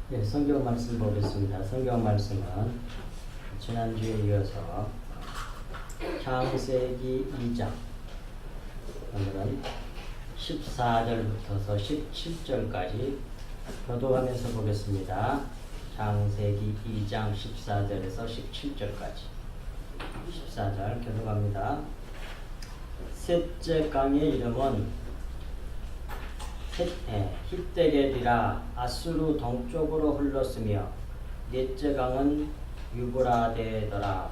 네, 성경 말씀 보겠습니다. 성경 말씀은 지난주에 이어서 창세기 2장, 오늘은 14절부터 17절까지 교도하면서 보겠습니다. 창세기 2장 14절에서 17절까지 14절 교도합니다. 셋째 강의 이름은 힛데겔이라 아수르 동쪽으로 흘렀으며 넷째 강은 유브라데더라.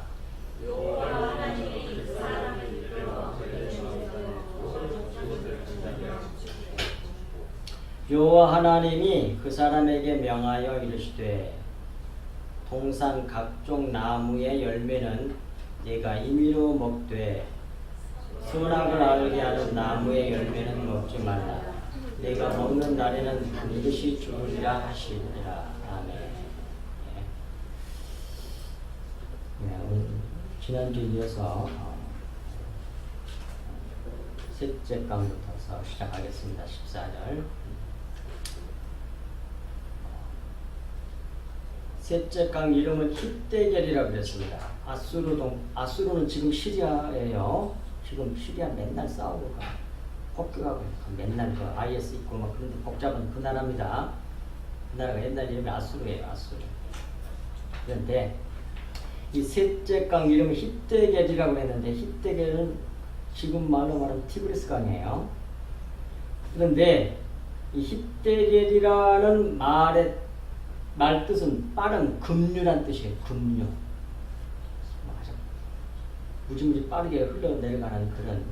여호와 하나님이 그 사람에게 명하여 이르시되 동산 각종 나무의 열매는 네가 임의로 먹되 선악을 알게 하는 나무의 열매는 먹지 말라. 내가 먹는 날에는 반드시 죽으리라 하시니라. 아멘. 오늘 지난주에 이어서 셋째 강부터 시작하겠습니다. 14절. 셋째 강 이름은 힛데겔이라고 그랬습니다. 아수르는 지금 시리아예요. 지금 시리아 맨날 싸우고 폭격하고 맨날 그 IS 있고 막 그런데 복잡한 그 나라입니다. 그 나라가 옛날 이름이 아수르예요. 아수르. 그런데 이 셋째 강 이름은 힛데겔이라고 했는데 힛데겔은 지금 말로 말하면 티그리스 강이에요. 그런데 이 힛데겔이라는 말 뜻은 빠른 급류란 뜻이에요. 급류. 무지무지 빠르게 흘러내려가는 그런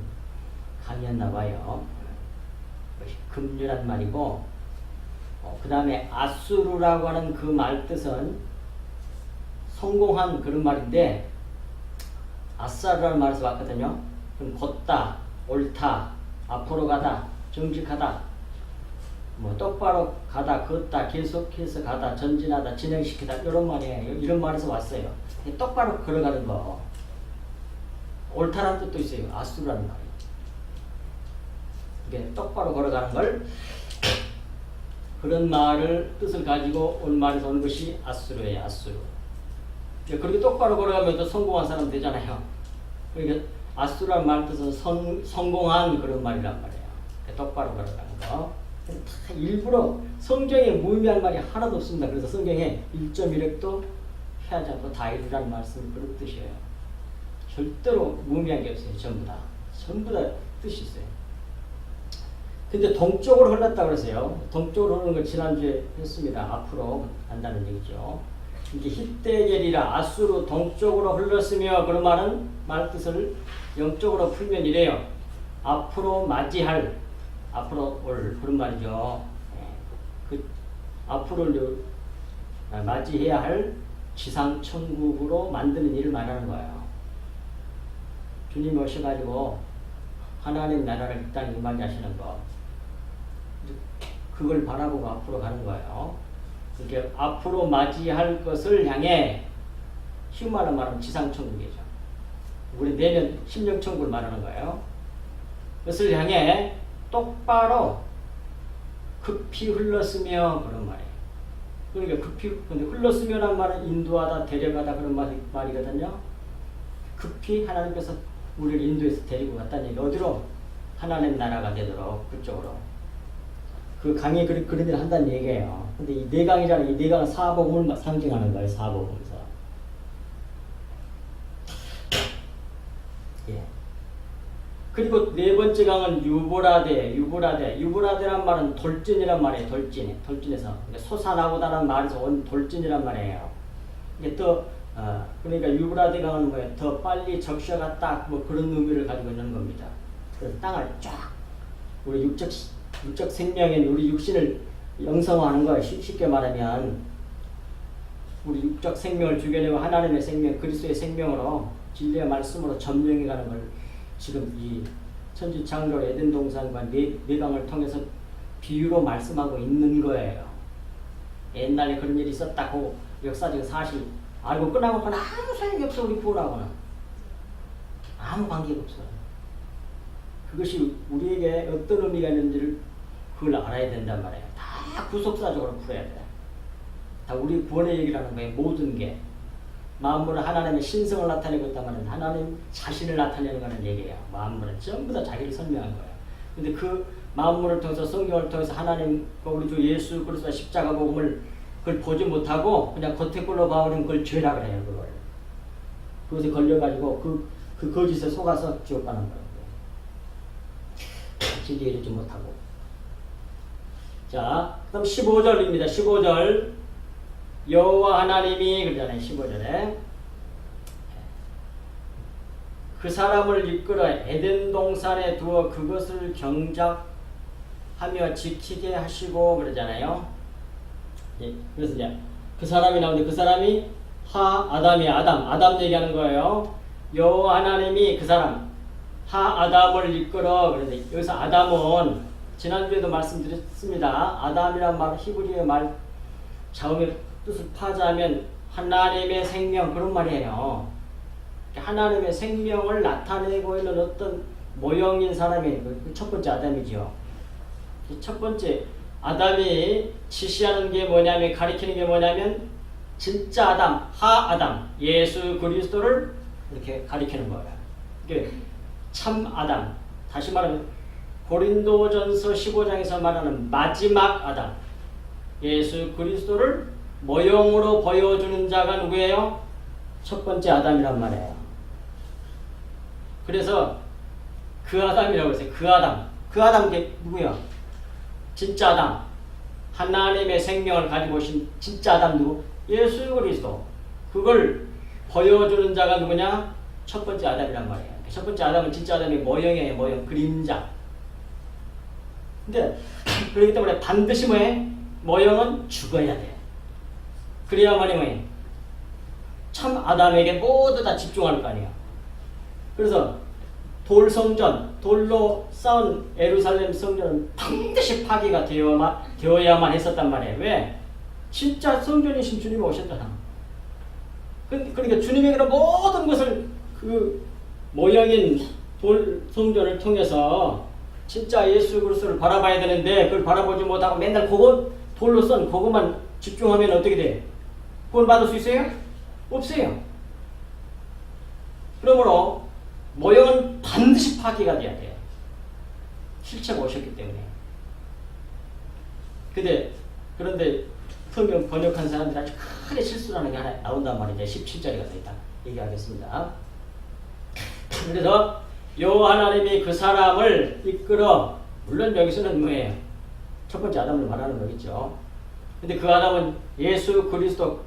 강이었나 봐요. 급류란 말이고, 그 다음에 아수르라고 하는 그 말 뜻은 성공한 그런 말인데, 아싸르라는 말에서 왔거든요. 그럼 걷다, 옳다, 앞으로 가다, 정직하다, 똑바로 가다, 걷다, 계속해서 가다, 전진하다, 진행시키다, 이런 말이에요. 이런 말에서 왔어요. 똑바로 걸어가는 거. 옳다라는 뜻도 있어요. 아수르라는 말이에요. 이게 똑바로 걸어가는 걸, 그런 말을 뜻을 가지고 온 말에서 온 것이 아수르예요. 아수르. 그렇게 똑바로 걸어가면 또 성공한 사람 되잖아요. 그러니까 아수르라는 말 뜻은 성공한 그런 말이란 말이에요. 똑바로 걸어가는 거. 다 일부러 성경에 무의미한 말이 하나도 없습니다. 그래서 성경에 1.1획도 피하지 않고 다 이루라는 말씀은 그런 뜻이에요. 절대로 무의미한 게 없어요. 전부 다 뜻이 있어요. 근데 동쪽으로 흘렀다고 그랬어요. 동쪽으로 흐르는 걸 지난주에 했습니다. 앞으로 간다는 얘기죠. 이게 힛데겔이라 아수르 동쪽으로 흘렀으며, 그런 말은 말 뜻을 영적으로 풀면 이래요. 앞으로 맞이할, 앞으로 올, 그런 말이죠. 그 앞으로 맞이해야 할 지상천국으로 만드는 일을 말하는 거예요. 주님이 오셔가지고 하나님 나라를 이 땅에 임하시는 거, 그걸 바라보고 앞으로 가는 거예요. 이렇게 앞으로 맞이할 것을 향해, 쉬운 말로 말하면 지상천국이죠. 우리 내년 심령천국을 말하는 거예요. 그것을 향해 똑바로 급히 흘렀으며, 그런 말이에요. 그러니까 근데 흘렀으며라는 말은 인도하다, 데려가다, 그런 말이거든요. 급히 하나님께서 우리를 인도해서 데리고 갔다는 얘기. 어디로? 하나님 나라가 되도록 그쪽으로. 그 강이 그런 일을 한다는 얘기예요. 근데 이 네 강이잖아요. 이 네 강은 사복음을 상징하는 거예요. 사복음에서. 예. 그리고 네 번째 강은 유브라데란 말은 돌진이란 말이에요. 돌진에서 솟아나보다는 말에서 온 돌진이란 말이에요. 이게 또 그러니까 유브라데 강은 뭐예요? 더 빨리 적셔갔다, 그런 의미를 가지고 있는 겁니다. 그래서 땅을 쫙, 우리 육적 생명인 우리 육신을 영성화하는 거예요. 쉽게 말하면 우리 육적 생명을 죽여내고 하나님의 생명, 그리스도의 생명으로 진리의 말씀으로 점령해 가는 걸 지금 이 천지창조 에덴 동산과 네 강을 통해서 비유로 말씀하고 있는 거예요. 옛날에 그런 일이 있었다고 역사적 사실 알고 끝나고는 아무 소용이 없어. 우리 부모하고는 아무 관계가 없어요. 그것이 우리에게 어떤 의미가 있는지를 그걸 알아야 된단 말이에요. 다 구속사적으로 풀어야 돼. 다 우리 구원의 얘기를 하는 거예요. 모든 게. 만물은 하나님의 신성을 나타내고 있다면 하나님 자신을 나타내는 거는 얘기예요. 만물은 전부 다 자기를 설명한 거예요. 근데 그 만물을 통해서 성경을 통해서 하나님과 우리 주 예수 그리스도의 십자가 복음을 그걸 보지 못하고 그냥 겉에 걸로 봐버리면 그걸 죄라 그래요. 그걸. 그것에 걸려가지고 그 거짓에 속아서 지옥 가는 거예요. 진리에 이르지 못하고. 자, 그럼 15절입니다. 15절. 여호와 하나님이 그러잖아요. 15절에 그 사람을 이끌어 에덴 동산에 두어 그것을 경작하며 지키게 하시고 그러잖아요. 예, 그래서 이제 그 사람이 나오는데 그 사람이 아담이에요. 아담 얘기하는 거예요. 여호와 하나님이 그 사람 아담을 이끌어. 그런데 여기서 아담은 지난주에도 말씀드렸습니다. 아담이란 말 히브리어 말 자음의 뜻을 파자면 하나님의 생명 그런 말이에요. 하나님의 생명을 나타내고 있는 어떤 모형인 사람이 첫 번째 아담이죠. 첫 번째 아담이 지시하는 게 뭐냐면 가리키는 게 뭐냐면 진짜 아담, 아담 예수 그리스도를 이렇게 가리키는 거예요. 이게 참 아담. 다시 말하면 고린도전서 15장에서 말하는 마지막 아담 예수 그리스도를 모형으로 보여주는 자가 누구예요? 첫 번째 아담이란 말이에요. 그래서 그 아담이라고 했어요. 그 아담 게 누구야? 진짜 아담. 하나님의 생명을 가지고 오신 진짜 아담 누구? 예수 그리스도. 그걸 보여주는 자가 누구냐? 첫 번째 아담이란 말이에요. 첫 번째 아담은 진짜 아담의 모형이에요. 모형, 그림자. 근데 그렇기 때문에 반드시 뭐해? 모형은 죽어야 돼. 그래야만이 뭐해? 참 아담에게 모두 다 집중할 거 아니에요. 그래서 돌로 쌓은 예루살렘 성전은 반드시 파괴가 되어야만 했었단 말이에요. 왜? 진짜 성전이신 주님이 오셨잖아. 그러니까 주님에게는 모든 것을 그 모형인 돌 성전을 통해서 진짜 예수 그리스도를 바라봐야 되는데 그걸 바라보지 못하고 맨날 돌로 썬 그것만 집중하면 어떻게 돼? 구원 받을 수 있어요? 없어요. 그러므로 모형은 반드시 파괴가 돼야 돼요. 실체가 오셨기 때문에. 그런데 성경 번역한 사람들이 아주 크게 실수라는 게 하나 나온단 말이죠. 17절에 가서 일단 얘기하겠습니다. 그래서 여호와 하나님이 그 사람을 이끌어, 물론 여기서는 뭐예요? 첫 번째 아담을 말하는 거겠죠. 근데 그 아담은 예수 그리스도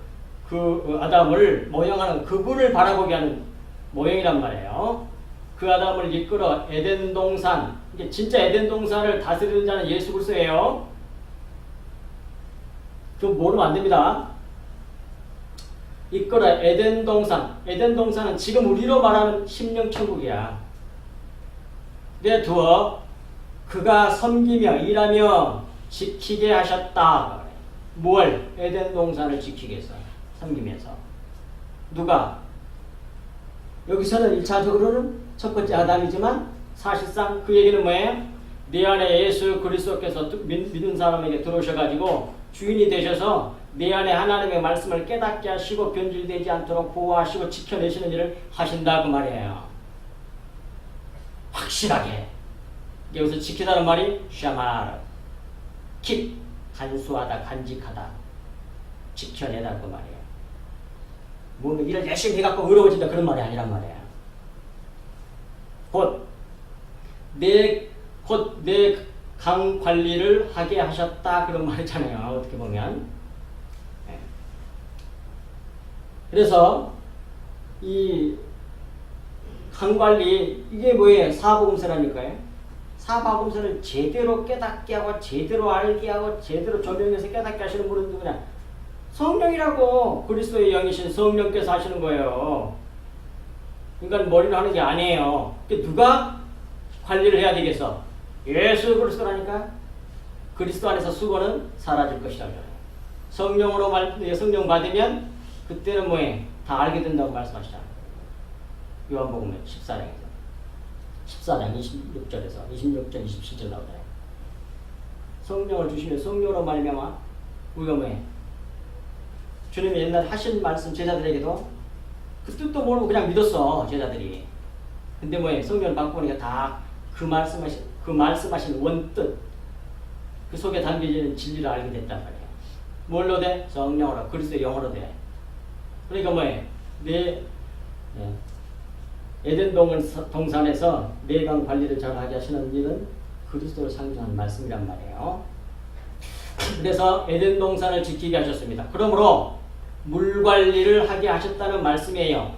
그 아담을 모형하는 그분을 바라보게 하는 모형이란 말이에요. 그 아담을 이끌어 에덴 동산, 이게 진짜 에덴 동산을 다스리는 자는 예수 그리스도예요. 좀 모르면 안 됩니다. 이끌어 에덴 동산은 지금 우리로 말하는 심령천국이야. 내두어 그가 섬기며 일하며 지키게 하셨다. 뭘? 에덴 동산을 지키기 위해서 섬기면서. 누가? 여기서는 1차적으로는 첫 번째 아담이지만 사실상 그 얘기는 뭐예요? 네 안에 예수 그리스도께서 믿는 사람에게 들어오셔가지고 주인이 되셔서 내 안에 하나님의 말씀을 깨닫게 하시고 변질되지 않도록 보호하시고 지켜내시는 일을 하신다 그 말이에요. 확실하게. 여기서 지키다는 말이 샤마르, 킵, 간수하다, 간직하다, 지켜내다 그 말이에요. 뭐 일을 열심히 해갖고 어려워진다 그런 말이 아니란 말이에요. 곧 내 강 관리를 하게 하셨다 그런 말이잖아요. 어떻게 보면. 네. 그래서 이 강 관리 이게 뭐예요? 사복음서라니까요. 사복음서를 제대로 깨닫게 하고 제대로 알게 하고 제대로 조명해서 깨닫게 하시는 분은 누구냐? 성령이라고. 그리스도의 영이신 성령께서 하시는 거예요. 그러니까 머리로 하는 게 아니에요. 누가 관리를 해야 되겠어? 예수 그리스도라니까. 그리스도 안에서 수고는 사라질 것이라고. 성령으로 성령 받으면 그때는 뭐해? 다 알게 된다고 말씀하시잖아요. 요한복음 14장 26절에서 26절 27절 나오잖아요. 성령을 주시면 성령으로 말미암아 우리가 뭐해? 주님이 옛날에 하신 말씀 제자들에게도 그 뜻도 모르고 그냥 믿었어 제자들이. 근데 뭐예요? 성경을 바꾸니까 다 그 말씀하신 원뜻 그 속에 담겨있는 진리를 알게 됐단 말이에요. 뭘로 돼? 성령으로 그리스도의 영으로 돼. 그러니까 뭐예요? 에덴 동산에서 내강 관리를 잘하게 하시는 일은 그리스도를 상징하는 말씀이란 말이에요. 그래서 에덴 동산을 지키게 하셨습니다. 그러므로 물 관리를 하게 하셨다는 말씀이에요.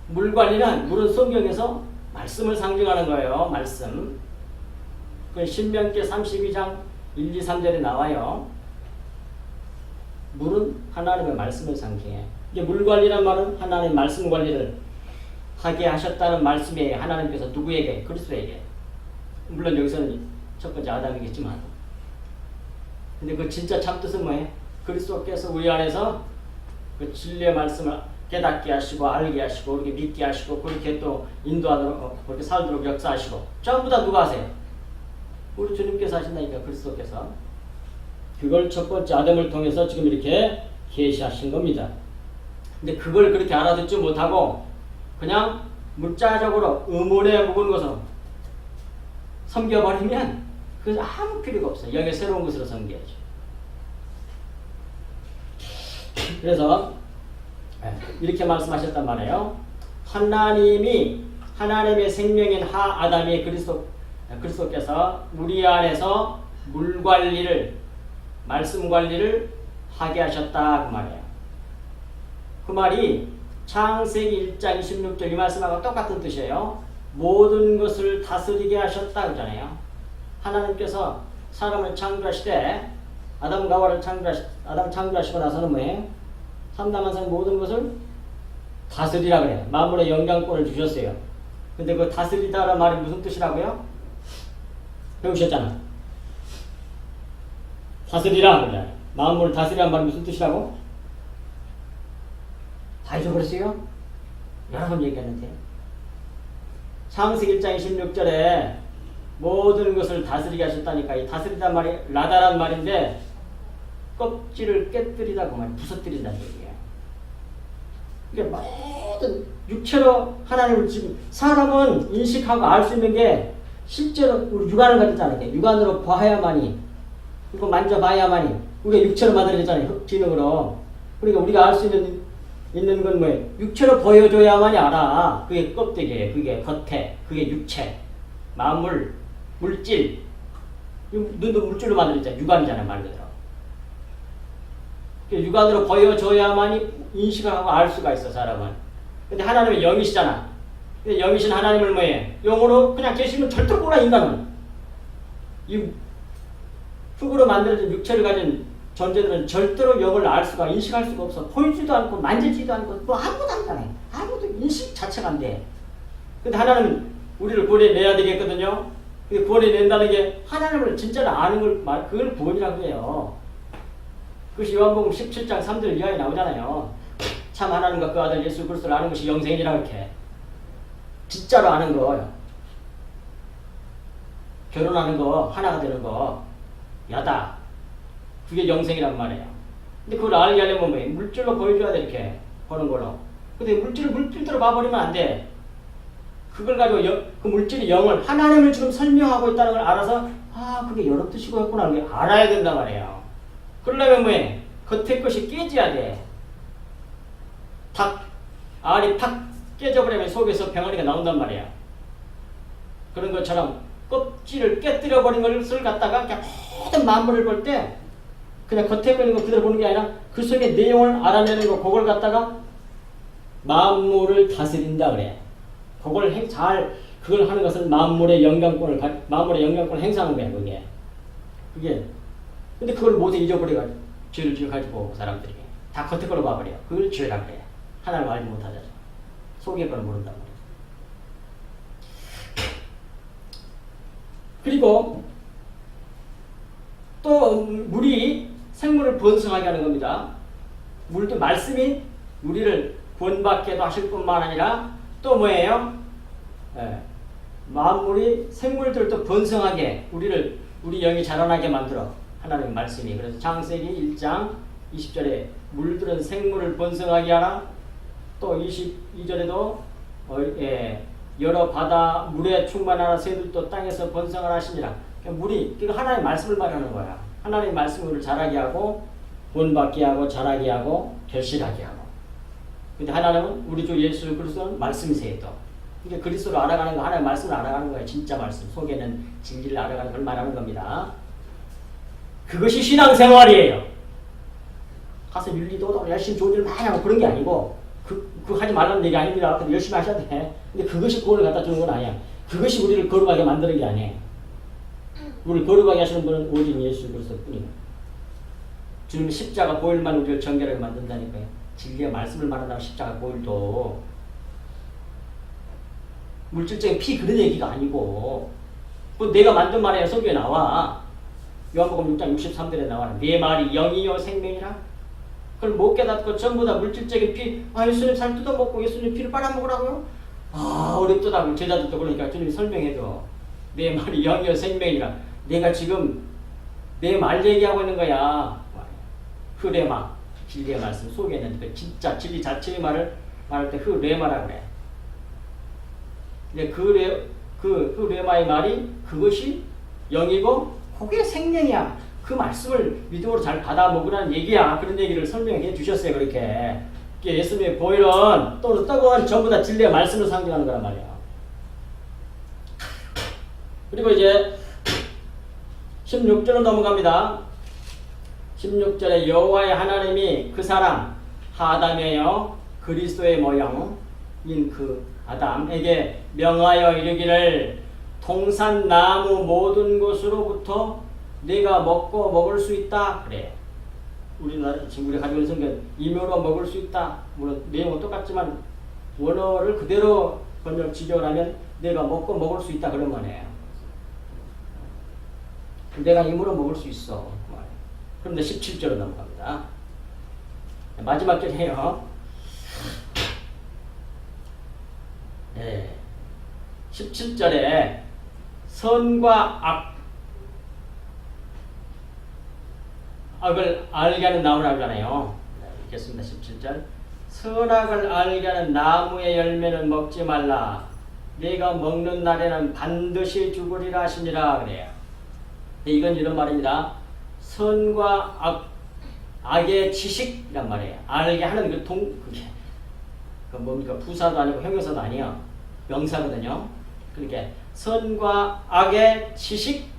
물 관리는 물은 성경에서 말씀을 상징하는 거예요. 말씀. 그 신명기 32장 1, 2, 3절에 나와요. 물은 하나님의 말씀을 상징해요. 이게 물 관리란 말은 하나님의 말씀 관리를 하게 하셨다는 말씀이에요. 하나님께서 누구에게? 그리스도에게. 물론 여기서는 첫 번째 아담이겠지만. 근데 그 진짜 참뜻은 뭐예요? 그리스도께서 우리 안에서 그 진리의 말씀을 깨닫게 하시고 알게 하시고 그렇게 믿게 하시고 그렇게 또 인도하도록 그렇게 살도록 역사하시고 전부 다 누가 하세요? 우리 주님께서 하신다니까 그리스도께서. 그걸 첫 번째 아담을 통해서 지금 이렇게 계시하신 겁니다. 근데 그걸 그렇게 알아듣지 못하고 그냥 문자적으로 의문에 묵은 것으로 섬겨버리면 그 아무 필요가 없어요. 여기 새로운 것으로 섬겨야죠. 그래서 이렇게 말씀하셨단 말이에요. 하나님이 하나님의 생명인 아담이 그리스도께서 우리 안에서 물 관리를 말씀 관리를 하게 하셨다 그 말이에요. 그 말이 창세기 1장 26절 이 말씀하고 똑같은 뜻이에요. 모든 것을 다스리게 하셨다 그러잖아요. 하나님께서 사람을 창조하시되 아담과 하와를 창조하시고 나서는 뭐예요? 삼남한상 모든 것을 다스리라 그래요. 만물의 영향권을 주셨어요. 근데 그 다스리다라는 말이 무슨 뜻이라고요? 배우셨잖아. 다스리라 그래. 만물을 다스리라는 말이 무슨 뜻이라고? 다 잊어버렸어요? 여러 번 얘기했는데. 창세기 1장 26절에 모든 것을 다스리게 하셨다니까. 이 다스리다는 말이 라다란 말인데 껍질을 깨뜨리다 그 말이 부서뜨린다는 얘기예요. 이게 모든 육체로 하나님을 지금 사람은 인식하고 알 수 있는 게 실제로 우리 육안을 가졌잖아요. 육안으로 봐야만이 이거 만져봐야만이 우리가 육체로 만들어졌잖아요. 흑지능으로. 그러니까 우리가 알 수 있는 건 뭐예요? 육체로 보여줘야만이 알아. 그게 껍데기예요. 그게 겉에. 그게 육체. 만물, 물질. 눈도 물질로 만들어졌잖아요. 육안이잖아요. 말 그대로. 육안으로 보여줘야만이 인식을 하고 알 수가 있어 사람은. 근데 하나님은 영이시잖아. 근데 영이신 하나님을 뭐예요? 영으로 그냥 계시면 절대로 몰라 인간은. 이 흙으로 만들어진 육체를 가진 존재들은 절대로 영을 알 수가 인식할 수가 없어. 보이지도 않고 만지지도 않고 뭐 아무것도 안 하잖아요. 아무것도 인식 자체가 안 돼. 근데 하나님은 우리를 구원해내야 되겠거든요. 구원해낸다는 게 하나님을 진짜로 아는 걸 그걸 구원이라고 해요. 그것이 요한복음 17장 3절 이하에 나오잖아요. 참 하나님과 그 아들 예수 그리스도를 아는 것이 영생이라고 이렇게. 진짜로 아는 거. 결혼하는 거, 하나가 되는 거. 야다. 그게 영생이란 말이에요. 근데 그걸 알게 하려면 뭐예요? 물질로 보여줘야 돼, 이렇게. 보는 걸로. 근데 물질을 물질대로 봐버리면 안 돼. 그걸 가지고 그 물질이 영을, 하나님을 지금 설명하고 있다는 걸 알아서, 아, 그게 여러 뜻이고였구나. 그게 알아야 된단 말이에요. 그러려면 뭐해? 겉에 것이 깨져야 돼. 알이 팍 깨져버리면 속에서 병아리가 나온단 말이야. 그런 것처럼 껍질을 깨뜨려버린 것을 갖다가 그냥 모든 만물을 볼 때 그냥 겉에 있는 거 그대로 보는 게 아니라 그 속의 내용을 알아내는 거 그걸 갖다가 만물을 다스린다 그래. 그걸 그걸 하는 것은 만물의 영향권을 행사하는 거야 그게. 근데 그걸 모두 잊어버려가지고 죄를 지어가지고 사람들이 다 겉에 걸로 봐버려. 그걸 죄라 그래. 하나님 알지 못하잖아. 속의 걸 모른단 말이야. 그리고 또 물이 생물을 번성하게 하는 겁니다. 물도 말씀이 우리를 구원받게도 하실 뿐만 아니라 또 뭐예요? 만물이 생물들도 번성하게 우리 영이 자라나게 만들어 하나님의 말씀이. 그래서 창세기 1장 20절에 물들은 생물을 번성하게 하나, 또 22절에도 여러 바다 물에 충만하나 새들도 땅에서 번성을 하시니라. 그러니까 물이 하나님의 말씀을 말하는 거야. 하나님의 말씀을 자라게 하고 본받게 하고 자라게 하고 결실하게 하고. 근데 하나님은 우리 주 예수 그리스도는 말씀이세요 또. 그러니까 그리스도를 알아가는 거, 하나님의 말씀을 알아가는 거예요. 진짜 말씀 속에는 진리를 알아가는 걸 말하는 겁니다. 그것이 신앙생활이에요. 가서 윤리도 열심히 좋은 일 많이 하고 그런 게 아니고 그 하지 말라는 얘기 아닙니다. 근데 열심히 하셔야 돼. 근데 그것이 구원을 갖다 주는 건 아니야. 그것이 우리를 거룩하게 만드는 게 아니에요. 우리를 거룩하게 하시는 분은 오직 예수 그리스도 뿐이에요. 주님의 십자가 보혈만 우리를 정결하게 만든다니까요. 진리의 말씀을 말한다고 십자가 보혈도 물질적인 피 그런 얘기가 아니고 뭐 내가 만든 말에 성경에 나와. 요한복음 6장 63절에 나와. 네 말이 영이요 생명이라. 그걸 못 깨닫고 전부 다 물질적인 피, 예수님 살 뜯어먹고 예수님 피를 빨아먹으라고요? 어렵더라고. 제자들도 그러니까 주님이 설명해줘. 내 말이 영이요 생명이라. 내가 지금 내 말 얘기하고 있는 거야. 흐레마, 진리의 말씀 속에는 그 진짜 진리 자체의 말을 말할 때 흐레마라 그래. 근데 그 흐레마의 말이 그것이 영이고 그게 생명이야. 그 말씀을 믿음으로 잘 받아 먹으라는 얘기야. 그런 얘기를 설명해 주셨어요. 그렇게. 예수님의 보혈은 또는 떡은 전부 다 진리의 말씀을 상징하는 거란 말이야. 그리고 이제 16절로 넘어갑니다. 16절에 여호와의 하나님이 그 사람 아담이에요. 그리스도의 모형인 그 아담에게 명하여 이르기를 동산나무 모든 것으로부터 네가 먹고 먹을 수 있다. 그래. 우리나라 지금 우리 가지고 있는 성경 임효로 먹을 수 있다. 물론 내용은 똑같지만 원어를 그대로 번역 지정하면 내가 먹고 먹을 수 있다 그런 거네요. 내가 임으로 먹을 수 있어. 그런데 17절로 넘어갑니다. 마지막 절이에요. 네. 17절에 선과 악을 알게 하는 나무라고 하잖아요. 읽겠습니다. 17절. 선악을 알게 하는 나무의 열매는 먹지 말라. 네가 먹는 날에는 반드시 죽으리라 하시니라 그래요. 이건 이런 말입니다. 선과 악의 지식이란 말이에요. 알게 하는 그게 뭡니까? 부사도 아니고 형용사도 아니에요. 명사거든요. 그러니까 선과 악의 지식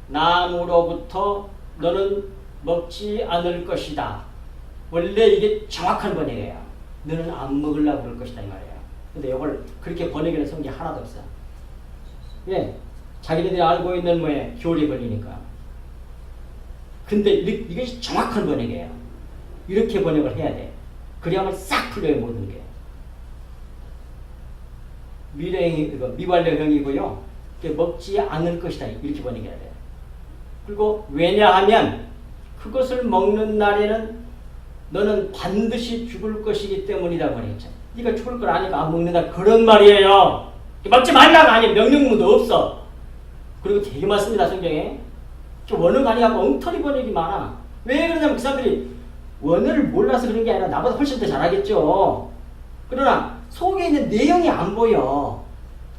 나무로부터 너는 먹지 않을 것이다. 원래 이게 정확한 번역이에요. 너는 안 먹으려고 그럴 것이다 이 말이에요. 근데 이걸 그렇게 번역하는 성경이 하나도 없어. 왜? 자기네들이 알고 있는 뭐에 교리 걸리니까. 근데 이것이 정확한 번역이에요. 이렇게 번역을 해야 돼. 그래야만 싹 풀려요 모든 게. 미래형이 미완료형이고요. 먹지 않을 것이다 이렇게 번역해야 돼. 그리고 왜냐하면 그것을 먹는 날에는 너는 반드시 죽을 것이기 때문이라고 말했죠. 네가 죽을 걸 아니까 안 먹는다 그런 말이에요. 먹지 말라가 아니에요. 명령문도 없어. 그리고 되게 많습니다 성경에. 원어가 아니고 엉터리 번역이 많아. 왜 그러냐면 그 사람들이 원어를 몰라서 그런 게 아니라 나보다 훨씬 더 잘하겠죠. 그러나 속에 있는 내용이 안 보여.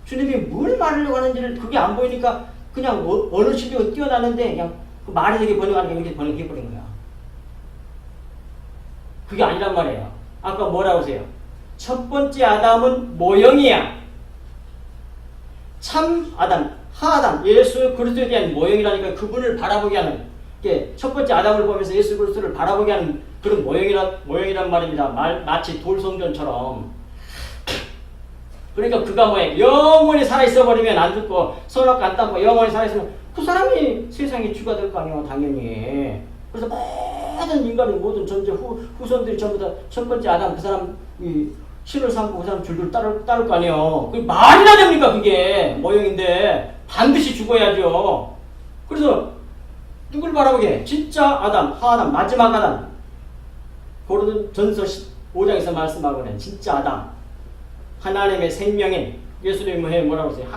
주님이 뭘 말하려고 하는지를 그게 안 보이니까 그냥 어느 시대가 뛰어나는데 그냥 그 말이 되게 번역하는 게 이렇게 번역해버린 거야. 그게 아니란 말이에요. 아까 뭐라고 하세요? 첫 번째 아담은 모형이야. 참 아담, 하아담, 예수 그리스도에 대한 모형이라니까 그분을 바라보게 하는 첫 번째 아담을 보면서 예수 그리스도를 바라보게 하는 그런 모형이란 말입니다. 마치 돌성전처럼. 그러니까 그가 뭐예요? 영원히 살아있어 버리면 안 죽고 선악과 안 따고 영원히 살아있으면 그 사람이 세상의 주가 될 거 아니에요. 당연히. 그래서 모든 인간의 모든 전체 후손들이 전부 다 첫 번째 아담 그 사람 신을 삼고 그 사람 줄줄 따를 거 아니에요. 그게 말이나 됩니까 그게 모형인데 반드시 죽어야죠. 그래서 누굴 바라보게 해? 진짜 아담, 하아담, 마지막 아담. 고린도전서 5장에서 말씀하고는 진짜 아담, 하나님의 생명인 예수님을 뭐라고 했어요?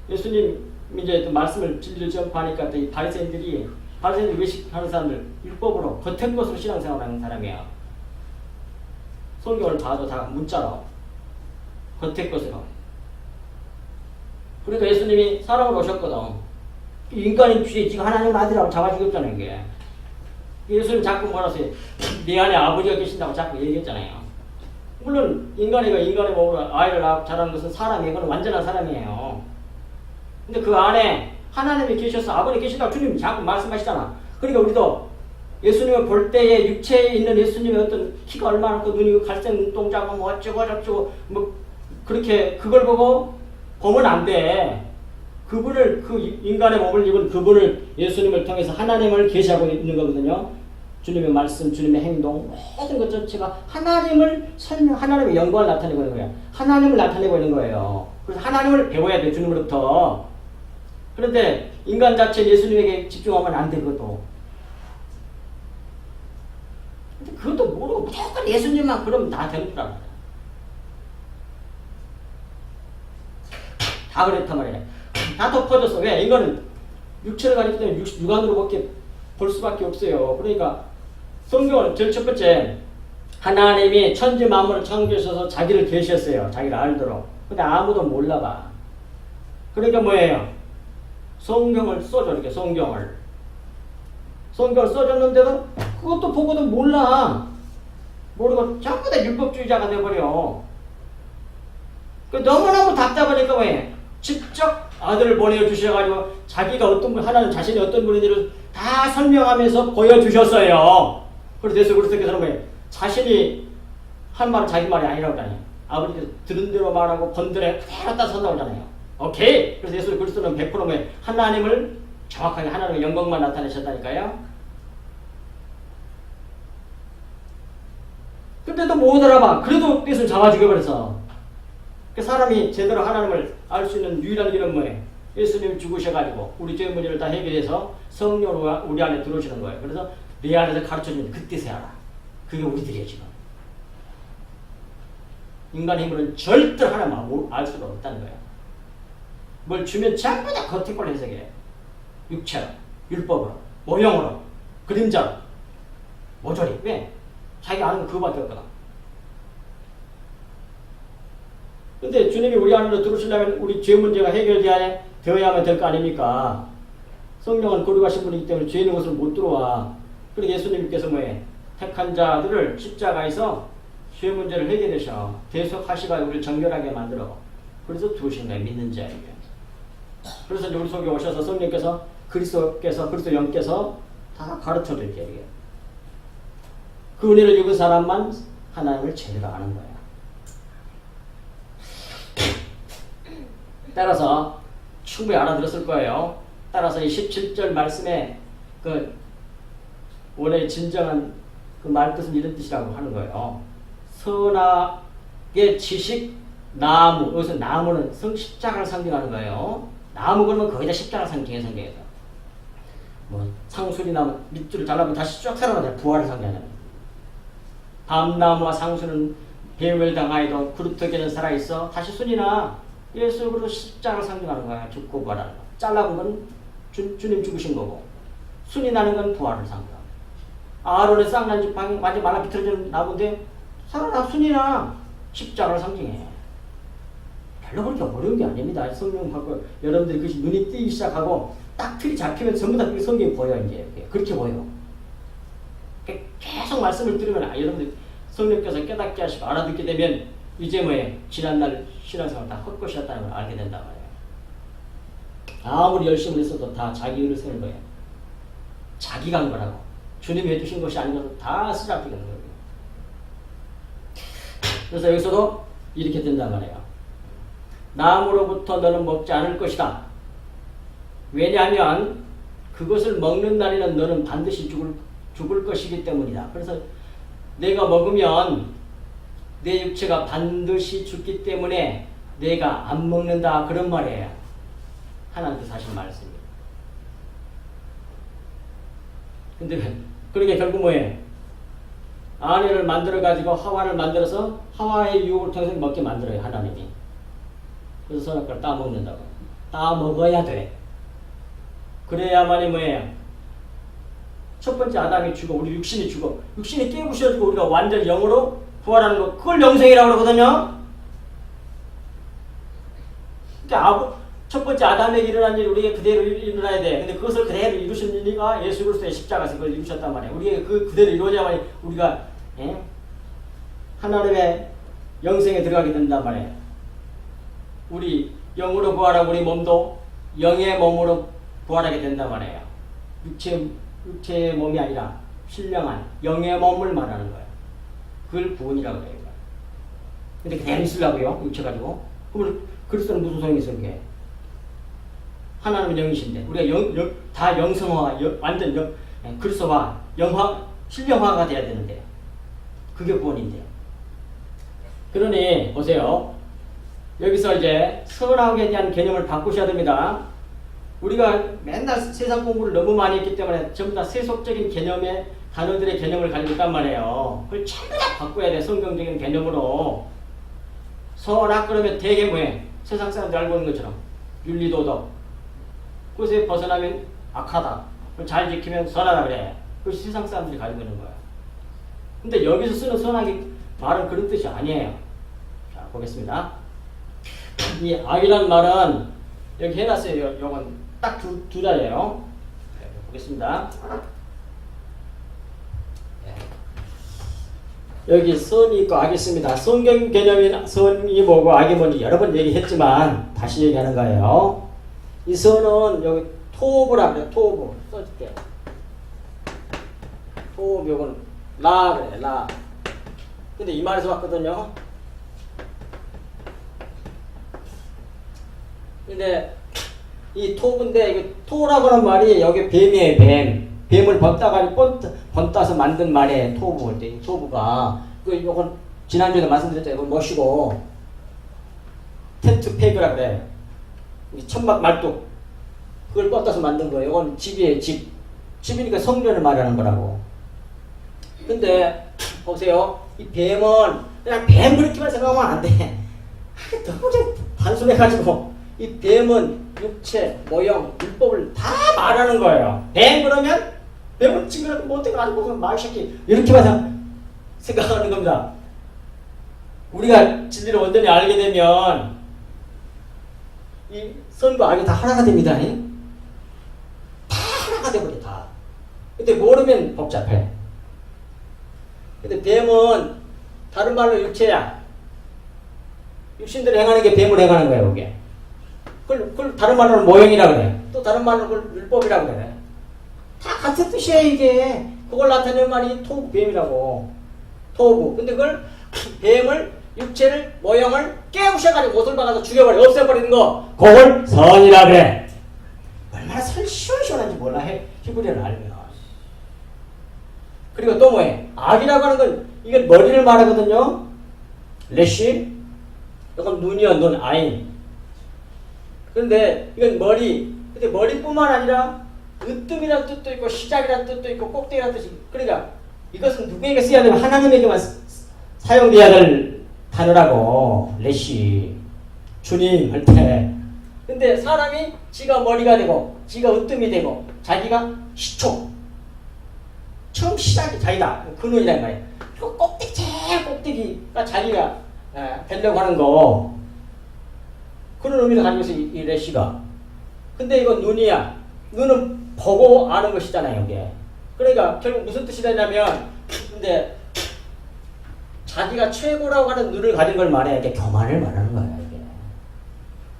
예수님 이제 또 말씀을 진리를 전파하니까 또 이 바리새인들이 바리새인들 외식하는 사람들 율법으로 겉의 것으로 신앙생활하는 사람이야. 성경을 봐도 다 문자로 겉의 것으로. 그러니까 예수님이 사람으로 오셨거든. 인간의 주에 지금 하나님 아들이라고 잡아 죽였잖아요. 이게. 예수님 자꾸 뭐라서 내 안에 아버지가 계신다고 자꾸 얘기했잖아요. 물론 인간이가 인간의 몸으로 아이를 낳고 자라는 것은 사람이에요. 그건 완전한 사람이에요. 근데 그 안에 하나님이 계셔서 아버지 계신다고 주님이 자꾸 말씀하시잖아. 그러니까 우리도 예수님을 볼 때에 육체에 있는 예수님의 어떤 키가 얼마나 그 눈이 갈색 눈동자고 뭐 어쩌고 저쩌고 뭐 그렇게 그걸 보고 보면 안 돼. 그분을 그 인간의 몸을 입은 그분을 예수님을 통해서 하나님을 계시하고 있는 거거든요. 주님의 말씀, 주님의 행동, 모든 것 자체가 하나님을 하나님의 영광을 나타내고 있는 거예요. 하나님을 나타내고 있는 거예요. 그래서 하나님을 배워야 돼, 주님으로부터. 그런데 인간 자체 예수님에게 집중하면 안 돼, 그것도. 근데 그것도 모르고 무조건 예수님만 그러면 다 되는 줄 알아요. 다 그랬단 말이야. 다 덮어졌어. 왜? 이거는 육체를 가지기 때문에 육안으로밖에 볼 수밖에 없어요. 그러니까 성경은 제일 첫 번째 하나님이 천지 만물을 창조하셔서 자기를 계셨어요. 자기를 알도록. 근데 아무도 몰라봐. 그러니까 뭐예요? 성경을 써줘. 이렇게 성경을 써줬는데도 그것도 보고도 몰라. 모르고 전부 다 율법주의자가 돼버려. 너무너무 답답하니까 왜? 직접 아들을 보내주셔가지고 자기가 어떤 분, 하나님 자신이 어떤 분인지를 다 설명하면서 보여주셨어요. 그래서 그래서 뭐예요? 자신이 한 말은 자기 말이 아니라고 하잖아요. 아버지께서 들은 대로 말하고 본 대로 그대로 따서 선다고 하잖아요. 오케이. 그래서 예수 그리스도는 100% 하나님을 정확하게 하나님의 영광만 나타내셨다니까요. 근데도 못 알아봐. 그래도 뜻을 잡아 죽여버려서. 그 사람이 제대로 하나님을 알 수 있는 유일한 길은 뭐예요? 예수님이 죽으셔가지고 우리 죄의 문제를 다 해결해서 성령으로 우리 안에 들어오시는 거예요. 그래서 내 안에서 가르쳐주는 그 뜻에 알아. 그게 우리들이에요 지금. 인간의 힘으로는 절대 하나님 알 수가 없다는 거예요. 뭘 주면 전부 다 겉에 걸 해석해. 육체로, 율법으로, 모형으로, 그림자로, 모조리. 왜? 자기 아는 건 그거밖에 없거든. 근데 주님이 우리 안으로 들어오시려면 우리 죄 문제가 해결되어야만 될 거 아닙니까? 성령은 거룩하신 분이기 때문에 죄 있는 곳을 못 들어와. 그리고 예수님께서 뭐해? 택한 자들을 십자가에서 죄 문제를 해결하셔. 대속하시가 우리를 정결하게 만들어. 그래서 들어오신 거예요. 믿는 자에게. 그래서 우리 속에 오셔서 성령께서 그리스도 영께서 다 가르쳐 드릴게요. 그 은혜를 입은 사람만 하나님을 제대로 아는 거예요. 따라서 충분히 알아들었을 거예요. 따라서 이 17절 말씀에 그 원래 진정한 그 말뜻은 이런 뜻이라고 하는 거예요. 선악의 지식 나무. 여기서 나무는 십자가를 상징하는 거예요. 나무 그러면 거의 다 십자가를 상징해 성경에서. 뭐 상수리 나무 밑줄을 잘라면 다시 쭉 살아나잖아요. 부활을 상징하잖아요. 밤나무와 상수는 배임을 당하여도 그루터기는 살아있어. 다시 순이나 예수 그리스도 십자가를 상징하는 거야. 죽고 부활하는 거. 잘라본 건 주님 죽으신 거고, 순이 나는 건 부활을 상징하고. 아론의 쌍난지 방이 완전 말라 비틀어지는 나무인데 살아나 순이나 십자가를 상징해. 별로 그렇게 어려운 게 아닙니다. 성경 받고 여러분들이 그것이 눈이 띄기 시작하고 딱 틀이 잡히면 전부 다 성경이 보여. 이제 그렇게 보여. 계속 말씀을 들으면 여러분들 성령께서 깨닫게 하시고 알아듣게 되면 이제 뭐예요? 지난날 신앙생활 다 헛것이었다는 걸 알게 된단 말이에요. 아무리 열심히 했어도 다 자기 의를 세는 거예요. 자기가 한 거라고. 주님이 해주신 것이 아니고 다 쓰잡히는 거예요. 그래서 여기서도 이렇게 된단 말이에요. 나무로부터 너는 먹지 않을 것이다. 왜냐하면 그것을 먹는 날에는 너는 반드시 죽을 것이기 때문이다. 그래서 내가 먹으면 내 육체가 반드시 죽기 때문에 내가 안 먹는다. 그런 말이에요. 하나님께서 하신 말씀이에요. 근데 그러게 결국 뭐예요? 아내를 만들어가지고 하와를 만들어서 하와의 유혹을 통해서 먹게 만들어요. 하나님이. 그래서 선악과를 따먹는다고. 따먹어야 돼. 그래야만이 뭐예요? 첫 번째 아담이 죽어 우리 육신이 죽어 육신이 깨부셔지고 우리가 완전 영으로 부활하는 거 그걸 영생이라고 그러거든요. 그러니까 첫 번째 아담에게 일어난 일 우리에게 그대로 일어나야 돼. 근데 그것을 그대로 이루신 이가 예수 그리스도의 십자가에서 그걸 이루셨단 말이에요. 우리에게 그대로 이루어져야만 우리가 하나님의 영생에 들어가게 된단 말이에요. 우리 영으로 부활하고 우리 몸도 영의 몸으로 부활하게 된단 말이에요. 육체의 몸이 아니라 신령한 영의 몸을 말하는 거예요. 그걸 구원이라고 해요. 근데 그대로 있으려고요. 육체 가지고. 그러면 그리스도는 무슨 소용이 있어 그게? 하나님은 영이신데 우리가 다 영성화 완전 그리스도와 신령화가 돼야 되는데 그게 구원인데요. 그러니 보세요. 여기서 이제 선악에 대한 개념을 바꾸셔야 됩니다. 우리가 맨날 세상 공부를 너무 많이 했기 때문에 전부 다 세속적인 개념의 단어들의 개념을 가지고 있단 말이에요. 그걸 전부 다 바꿔야 돼. 성경적인 개념으로. 선악 그러면 대개 뭐해? 세상 사람들 알고 있는 것처럼 윤리도덕. 그것에 벗어나면 악하다. 잘 지키면 선하다 그래. 그것이 세상 사람들이 가지고 있는 거야. 근데 여기서 쓰는 선악이 말은 그런 뜻이 아니에요. 자, 보겠습니다. 이 악이란 말은 여기 해놨어요. 요건 딱 두 자예요. 네, 보겠습니다. 네. 여기 선이 있고 악이 있습니다. 성경 개념인 선이 뭐고 악이 뭔지 여러 번 얘기했지만 다시 얘기하는 거예요. 이 선은 여기 토브라 그래. 토브 써줄게. 토브 요건 라 그래. 라. 근데 이 말에서 왔거든요. 근데 이 토브인데 이거 토라고 하는 말이 여기 뱀이에요. 뱀을 번따서 만든 말이에요. 토브. 이 토브가 요건 지난주에 말씀드렸잖아요. 이건 멋이고 텐트 페그라 그래. 천막 말뚝 그걸 뻗어서 만든 거예요. 이건 집이에요. 집이니까 성전을 말하는 거라고. 근데 보세요. 이 뱀은 그냥 뱀 그렇게만 생각하면 안 돼. 너무 단순해가지고 이 뱀은 육체, 모형, 율법을 다 말하는 거예요. 뱀 그러면 뱀은 지금 뭐 어떻게 가지고 마귀새끼 이렇게만 생각하는 겁니다. 우리가 진리를 완전히 알게 되면 이 선과 악이 다 하나가 됩니다. 다 하나가 돼버려 다. 근데 모르면 복잡해. 근데 뱀은 다른 말로 육체야. 육신대로 행하는 게 뱀을 행하는 거야 그게. 그걸 다른 말로는 모형이라 그래. 또 다른 말로는 그걸 율법이라 그래. 다 같은 뜻이야 이게. 그걸 나타내는 말이 토브 뱀이라고. 토브. 근데 그걸 뱀을 육체를 모형을 깨부셔가지고 못을 박아서 죽여버려 없애버리는 거 그걸 선이라 그래. 얼마나 시원시원한지 몰라 히브리어를 알면. 그리고 또 뭐해? 악이라고 하는 건 이건 머리를 말하거든요. 레시 이건 눈이요. 눈 아인. 그런데 이건 머리. 근데 머리뿐만 아니라 으뜸이라는 뜻도 있고 시작이라는 뜻도 있고 꼭대기라는 뜻이. 그러니까 이것은 누구에게 써야 되면 하나님에게만 사용돼야 될 단어라고. 레시 주님 할 때. 근데 사람이 지가 머리가 되고 지가 으뜸이 되고 자기가 시초 처음 시작이 자기다. 근원이란 말이야. 그 꼭대기 제일 꼭대기가 자기가 되려고 하는 거. 그런 의미를 가지고 있어 이 레시가. 근데 이건 눈이야. 눈은 보고 아는 것이잖아요 이게. 그러니까 결국 무슨 뜻이 되냐면 근데 자기가 최고라고 하는 눈을 가진 걸 말해. 이게 교만을 말하는 거야 이게.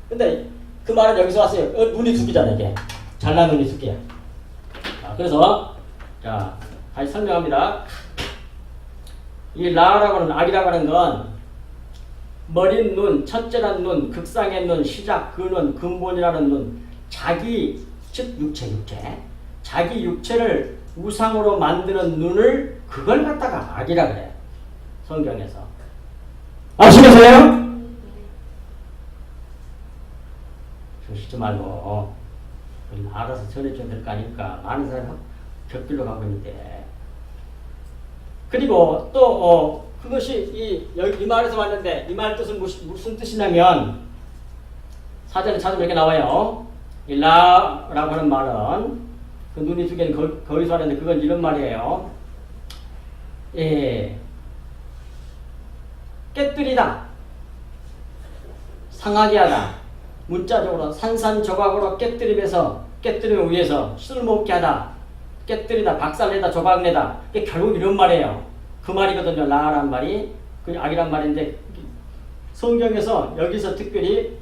근데 그 말은 여기서 왔어요. 눈이 두 개잖아 이게. 잘난 눈이 두 개야. 그래서 자 다시 설명합니다. 이 라라고 하는 악이라고 하는 건 머린 눈, 첫째란 눈, 극상의 눈, 시작, 근원, 근본이라는 눈, 자기 즉 육체 자기 육체를 우상으로 만드는 눈을 그걸 갖다가 악이라 그래. 성경에서. 아시겠어요? 조시지 말고 알아서 전해줘야 될 거 아닙니까? 많은 사람이 격들로 가고 있는데. 그리고 또 그것이 이 말에서 왔는데 이 말 뜻은 무슨 뜻이냐면 사전에 찾으면 이렇게 나와요. 이 라라고 하는 말은 그 눈이 두 개는 거기서 하는데 그건 이런 말이에요. 예. 깨뜨리다. 상하게 하다. 문자적으로 산산조각으로 깨뜨리면 위해서 쓸모없게 하다. 깨뜨리다, 박살내다, 조각내다. 이게 결국 이런 말이에요. 그 말이거든요. 라란 말이. 그 악이란 말인데 성경에서 여기서 특별히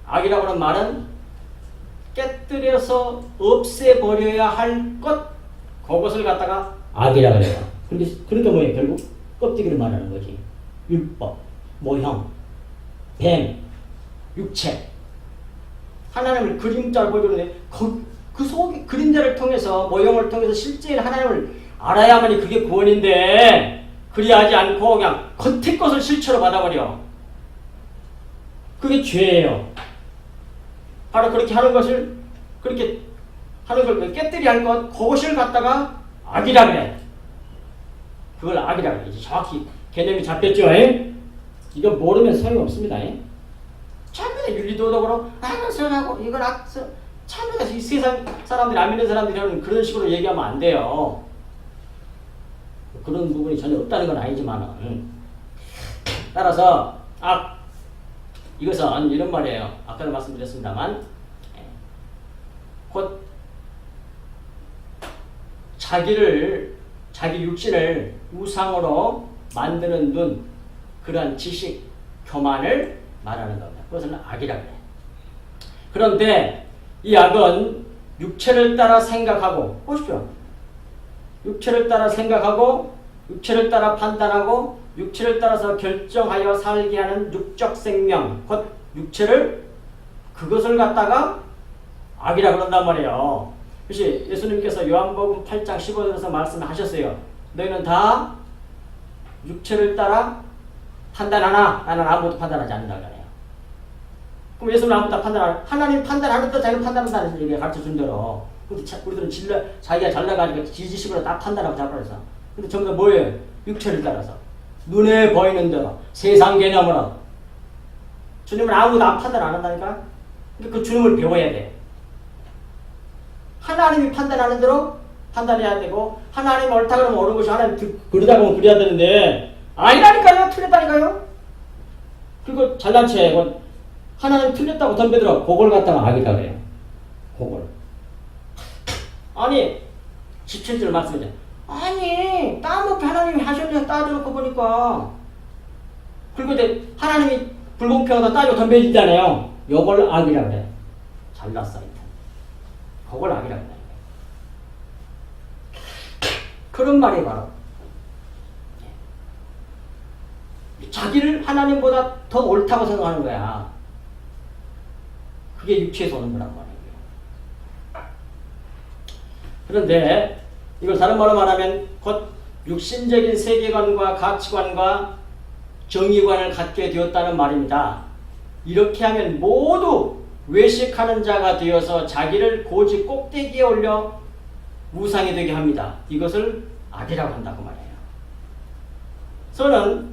악이라고 하는 말은 깨뜨려서 없애버려야 할 것, 그것을 갖다가 악이라 그래요. 그러니까 뭐예요? 결국 껍데기를 말하는 거지. 율법, 모형, 뱀, 육체. 하나님을 그림자를 보여주는데 그 속에 그림자를 통해서 모형을 통해서 실제인 하나님을 알아야만이 그게 구원인데 그리하지 않고 그냥 겉의 것을 실체로 받아버려. 그게 죄예요. 바로 그렇게 하는 것을 그렇게 하는 걸 깨뜨리 할 것, 그것을 갖다가 악이라 그래. 그걸 악이라 그래. 이제 정확히 개념이 잡혔죠? 이거 모르면 소용없습니다. 참으로 윤리도덕으로 선하고 이건 악선 참으로 이 세상 사람들이 안 믿는 사람들이라는 그런 식으로 얘기하면 안 돼요. 그런 부분이 전혀 없다는 건 아니지만 따라서 이것은 이런 말이에요. 아까도 말씀드렸습니다만 곧 자기 육신을 우상으로 만드는 눈, 그러한 지식, 교만을 말하는 겁니다. 그것은 악이라 그래. 그런데 이 악은 육체를 따라 생각하고, 보십시오. 육체를 따라 생각하고, 육체를 따라 판단하고, 육체를 따라서 결정하여 살게 하는 육적 생명, 곧 육체를, 그것을 갖다가 악이라 그런단 말이에요. 그래서 예수님께서 요한복음 8장 15절에서 말씀하셨어요. 너희는 다 육체를 따라 판단하나 나는 아무것도 판단하지 않는다 그래요. 그럼 예수는 아무것도 판단하나? 하나님 판단하는데 자기는 판단한다는 얘기를 가르쳐준 대로. 근데 우리들은 자기가 잘나가니까 지지식으로 다 판단하고 자빠져서. 근데 전부 다 뭐예요? 육체를 따라서. 눈에 보이는 대로. 세상 개념으로. 주님은 아무것도 판단 안 한다니까? 그러니까 그 주님을 배워야 돼. 하나님이 판단하는 대로 판단해야 되고, 하나님 옳다 그러면 옳은 것이 하나님 그러다 보면 그래야 되는데, 아니라니까요? 틀렸다니까요? 그리고 잘난 체, 하나님 틀렸다고 덤벼들어. 그걸 갖다가 악이다 그래요. 그걸. 아니, 17절 말씀이죠. 아니, 따먹게 하나님이 하셨네. 따져놓고 보니까. 그리고 이제 하나님이 불공평하다 따지고 덤벼지잖아요. 요걸 악이라 그래. 잘났어. 그걸 악이라 그래. 그런 말이 바로 자기를 하나님보다 더 옳다고 생각하는 거야. 그게 육체에서 오는 거란 말이에요. 그런데 이걸 다른 말로 말하면 곧 육신적인 세계관과 가치관과 정의관을 갖게 되었다는 말입니다. 이렇게 하면 모두 외식하는 자가 되어서 자기를 고지 꼭대기에 올려 우상이 되게 합니다. 이것을 악이라고 한다고 말해요. 저는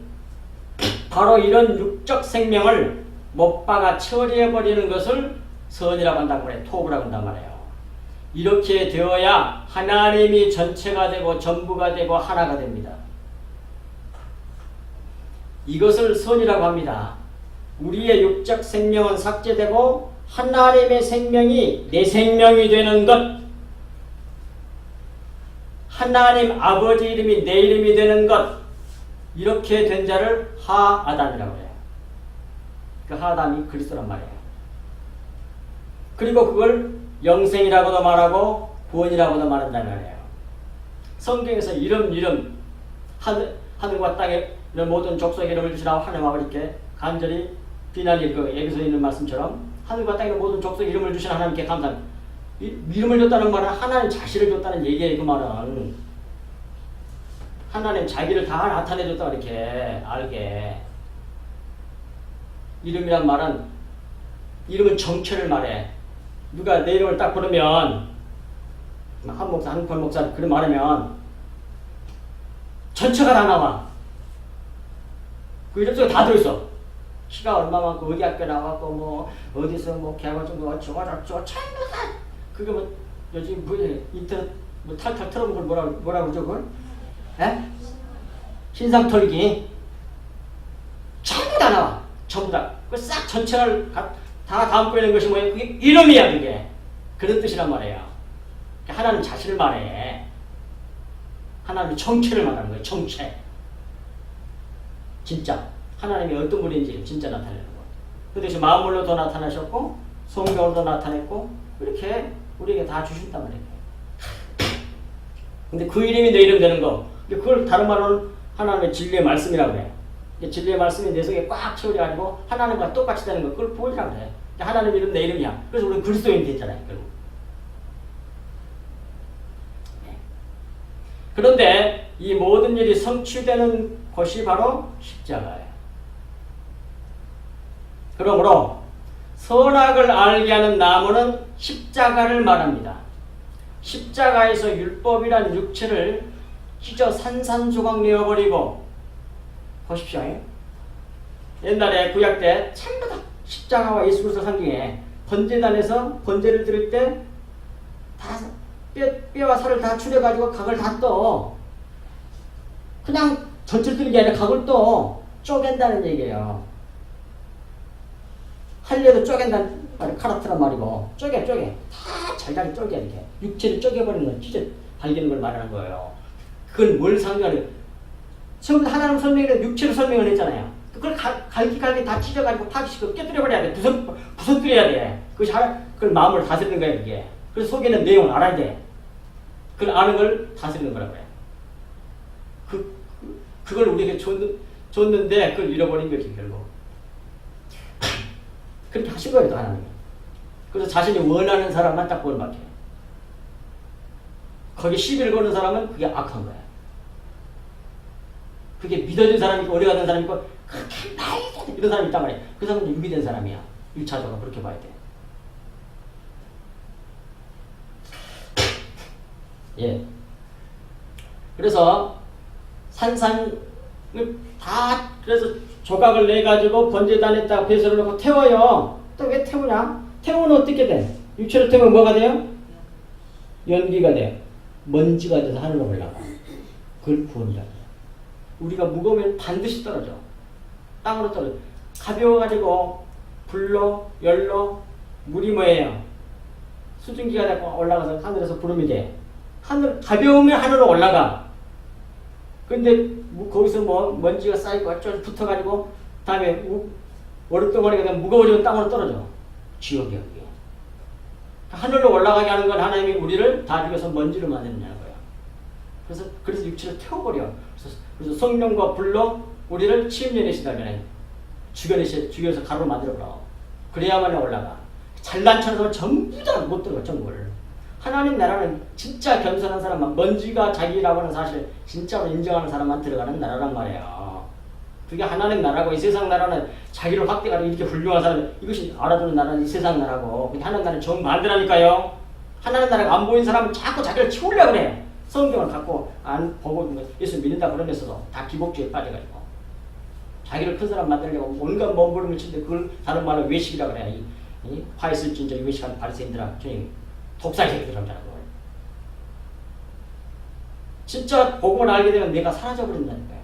바로 이런 육적 생명을 못 박아 처리해버리는 것을 선이라고 한다고 그래요. 토부라고 한단 말이에요. 이렇게 되어야 하나님이 전체가 되고 전부가 되고 하나가 됩니다. 이것을 선이라고 합니다. 우리의 육적 생명은 삭제되고 하나님의 생명이 내 생명이 되는 것, 하나님 아버지 이름이 내 이름이 되는 것, 이렇게 된 자를 하아담이라고 해요. 그 하아담이 그리스도란 말이에요. 그리고 그걸 영생이라고도 말하고 구원이라고도 말한다는 말이에요. 성경에서 이름 하늘과 땅에 모든 족속의 이름을 주시라고 하나님 아버지께 간절히 비난이 여기서 있는 말씀처럼 하늘과 땅에 모든 족속의 이름을 주신 하나님께 감사합니다. 이름을 줬다는 말은 하나님 자신을 줬다는 얘기예요. 그 말은 하나님 자기를 다 나타내줬다 이렇게 알게. 이름이란 말은 이름은 정체를 말해. 누가 내 이름을 딱 부르면 한 목사 한권 목사 그런 말하면 전체가 다 나와. 그 이름 속에 다 들어있어. 키가 얼마만큼 어디 학교 나왔고 뭐 어디서 뭐 개가 좀 어쩌고 저쩌고 전부 다 그게 뭐 요즘 인터넷 탈탈 틀어본 걸 뭐라 그러죠 그걸? 에? 신상 털기 전부 다 나와. 전부 다. 그 싹 전체를 다 담고 있는 것이 뭐예요? 그게 이름이야 그게. 그런 뜻이란 말이에요. 하나님 자신을 말해. 하나님의 정체를 말하는 거예요. 정체. 진짜. 하나님이 어떤 분인지 진짜 나타내는 거예요. 그 대신 마음으로도 나타나셨고 성경으로도 나타냈고 이렇게 우리에게 다 주신단 말이에요. 근데 그 이름이 내 이름 되는 거. 그걸 다른 말로는 하나님의 진리의 말씀이라고 해요. 진리의 말씀이 내 속에 꽉 채워져가지고 하나님과 똑같이 되는 거. 그걸 보이라고 해요. 하나님 이름 내 이름이야. 그래서 우리 그리스도인이 됐잖아요. 결국. 그런데 이 모든 일이 성취되는 것이 바로 십자가예요. 그러므로 선악을 알게 하는 나무는 십자가를 말합니다. 십자가에서 율법이란 육체를 찢어 산산조각 내어버리고 보십시오. 옛날에 구약 때 전부 다 십자가와 예수 그리스도 상징에 번제단에서 번제를 드릴 때 다 뼈와 살을 다 추려가지고 각을 다 떠. 그냥 전체를 드는 게 아니라 각을 떠. 쪼갠다는 얘기예요. 할려도 쪼갠다는 말이 카라트란 말이고 쪼개 다 잘잘 쪼개 이렇게 육체를 쪼개버리는 건 찢어 발기는 걸 말하는 거예요. 그건 뭘 상징하는 거예요? 처음 하나님 설명을 육체로 설명을 했잖아요. 그걸 갈기 다 찢어가지고 파기시키고 깨뜨려버려야 돼. 부서뜨려야 돼. 그걸 마음을 다스리는 거야 그게. 그래서 속에 있는 내용을 알아야 돼. 그걸 아는 걸 다스리는 거라고 해요. 그걸 우리에게 줬는데 그걸 잃어버린 거지 결국. 그렇게 하신 거예요 하나님이. 그래서 자신이 원하는 사람만 딱 구원 받게. 거기 시비를 거는 사람은 그게 악한 거야. 그게 믿어진 사람이 있고 어려가 된 사람이 있고 그렇게 말도 안 돼 이런 사람이 있단 말이야. 그 사람은 유기된 사람이야. 1차적으로 그렇게 봐야 돼. 예. 그래서 산산을 다 그래서 조각을 내 가지고 번제단에다가 배설을 넣고 태워요. 또 왜 태우냐? 태우면 어떻게 돼? 육체를 태우면 뭐가 돼요? 연기가 돼. 먼지가 돼서 하늘로 올라가. 그걸 구원이라고 해요. 우리가 무거우면 반드시 떨어져. 땅으로 떨어져. 가벼워가지고 불로 열로 물이 뭐예요? 수증기가 되고 올라가서 하늘에서 구름이 돼. 가벼우면 하늘로 올라가. 근데 거기서 먼지가 쌓이고 어쩌고 붙어가지고 다음에 얼음덩어리가 되면 무거워지면 땅으로 떨어져. 지옥이야 그게. 하늘로 올라가게 하는 건 하나님이 우리를 다 죽여서 먼지로 만드느냐는 거야. 그래서 육체를 태워버려. 그래서 성령과 불로 우리를 침례에 시달려내. 죽여서 가루로 만들어버려. 그래야만 올라가. 잘난 척하면 전부 다 못 들어가 전부를. 하나님 나라는 진짜 겸손한 사람만, 먼지가 자기라고 하는 사실 진짜로 인정하는 사람만 들어가는 나라란 말이에요. 그게 하나님 나라고, 이 세상 나라는 자기를 확대하고 이렇게 훌륭한 사람, 이것이 알아두는 나라는 이 세상 나라고, 하나님 나라는 정 만들라니까요. 하나님 나라가 안 보이는 사람은 자꾸 자기를 치우려고 그래. 성경을 갖고 안 보고 예수 믿는다 그러면서도 다 기복주의에 빠져가지고 자기를 큰 사람 만들려고 온갖 몸부림을 치는데 그걸 다른 말로 외식이라고 그래. 이 화했을 진저 외식하는 바리새인들아, 독사의 새끼들이라고 하잖아. 진짜 복음을 알게 되면 내가 사라져버린다는 거야.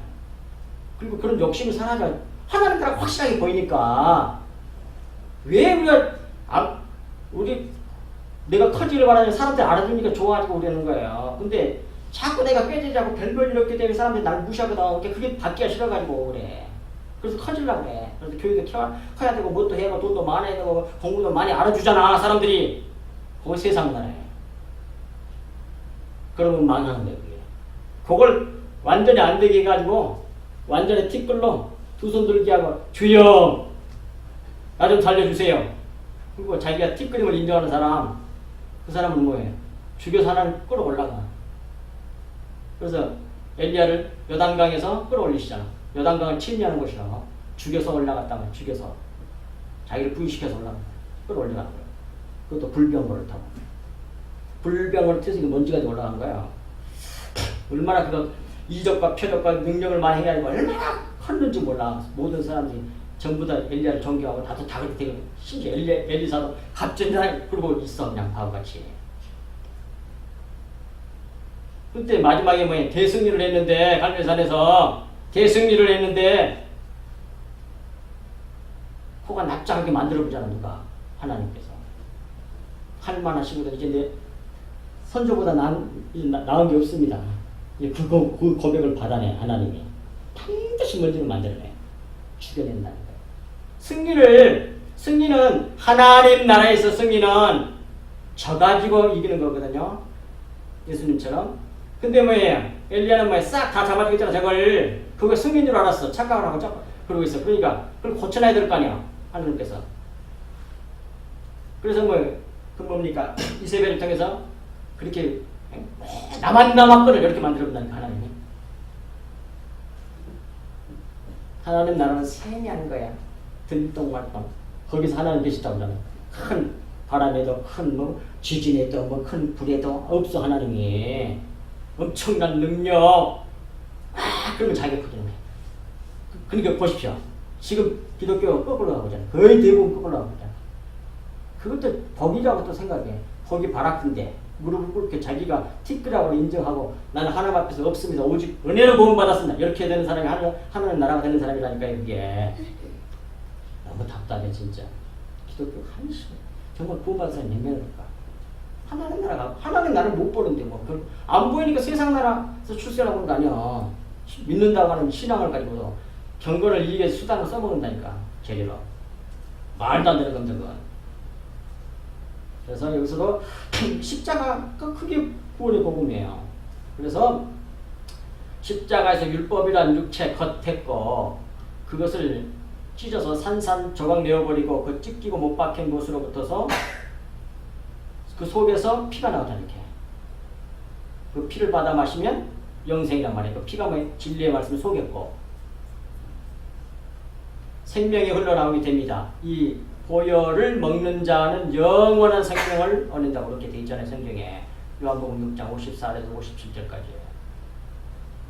그리고 그런 욕심이 사라져. 하나님 나라가 확실하게 보이니까 왜 내가 커지기를 바라는 사람들이 알아주니까 좋아지고 그러는 거예요. 근데 자꾸 내가 꾀지자고 별별 이렇게 되면 사람들이 날 무시하거든. 그게 받기가 싫어가지고 그래. 그래서 커지려고 그래. 그래서 교육도 커야 되고 뭣도 해야 되고 돈도 많아야 되고 공부도 많이 알아주잖아 사람들이. 그거 세상 나라에. 그러면 망하는 거예요. 그걸 완전히 안 되게 해가지고 완전히 티끌로 두 손 들기 하고 주여 나 좀 살려주세요. 그리고 자기가 티끌임을 인정하는 사람, 그 사람은 뭐예요? 죽여서 하나를 끌어올라가. 그래서 엘리야를 요단강에서 끌어올리시잖아. 요단강을 침략하는 곳이라고. 죽여서 올라갔다면 죽여서 자기를 부위시켜서 끌어올려가는 거야. 그것도 불병거를 타고. 불병거를 타서 먼지가 올라간 거야. 얼마나 그거 이적과 표적과 능력을 많이 해가지고 얼마나 컸는지 몰라. 모든 사람들이 전부 다 엘리야를 존경하고 다 그렇게 되고 심지어 엘리사도 갑자기 그러고 있어 그냥 바보같이. 그때 마지막에 뭐예요? 대승리를 했는데 갈멜산에서 대승리를 했는데 코가 납작하게 만들어보잖아 누가? 하나님께서. 할만하시거든. 이제 내 선조보다 나은 게 없습니다. 그 고백을 받아내 하나님이. 반드시 먼지를 만들어내. 죽여낸다는 거예요. 승리는 하나님 나라에서 승리는 져 가지고 이기는 거거든요. 예수님처럼. 근데 뭐예요? 엘리야는 뭐예요? 싹 다 잡아주겠잖아. 저걸. 그거 승리인 줄 알았어. 착각을 하고 그러고 있어. 그러니까 그걸 고쳐놔야 될 거 아니야. 하나님께서. 그래서 그 뭡니까? 이세벨을 통해서 그렇게 남았거를 이렇게 만들어본다니까 하나님이. 하나님 나라는 세미한 거야. 들똥말똥. 거기서 하나님 계시다고 그러면 큰 바람에도 큰 지진에도 큰 불에도 없어 하나님이. 엄청난 능력. 그러면 자기가 거짓말. 그러니까 보십시오. 지금 기독교가 거꾸로 가고 있잖아요. 거의 대부분 거꾸로 가고 있잖아요. 그것도 복이라고 또 생각해. 복이 바라든데 무릎을 꿇게 자기가 티끌하고 인정하고 나는 하나님 앞에서 없습니다. 오직 은혜로 구원받았습니다. 이렇게 되는 사람이 하나님 나라가 되는 사람이라니까 그게. 너무 답답해 진짜. 기독교 한심. 정말 구원받은 사람이 몇 명일까? 하나님 나라를 못 보는데 안 보이니까 세상 나라에서 출세하는 건 아니야. 믿는다고 하는 신앙을 가지고도 경건을 이기기 위해서 수단을 써먹는다니까. 재료로. 말도 안 되는 겁니다 그건. 그래서 여기서도 십자가가 크게 구원의 복음이에요. 그래서 십자가에서 율법이란 육체 겉했고 그것을 찢어서 산산조각 내어버리고 그 찢기고 못 박힌 곳으로부터서 그 속에서 피가 나오다 이렇게. 그 피를 받아 마시면 영생이란 말이에요. 그 피가 진리의 말씀을 속였고 생명이 흘러나오게 됩니다. 이 보혈을 먹는 자는 영원한 생명을 얻는다고 그렇게 되어 있잖아요. 성경에. 요한복음 6장 54에서 57절까지.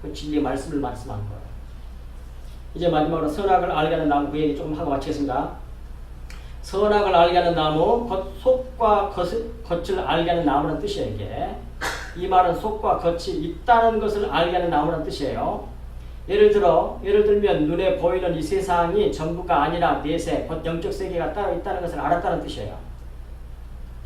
그 진리의 말씀을 말씀한 거예요. 이제 마지막으로 선악을 알게 하는 나무 그 얘기 조금 하고 마치겠습니다. 선악을 알게 하는 나무, 속과 겉을 알게 하는 나무라는 뜻이에요. 이게. 이 말은 속과 겉이 있다는 것을 알게 하는 나무라는 뜻이에요. 예를 들면 눈에 보이는 이 세상이 전부가 아니라 내세, 곧 영적 세계가 따로 있다는 것을 알았다는 뜻이에요.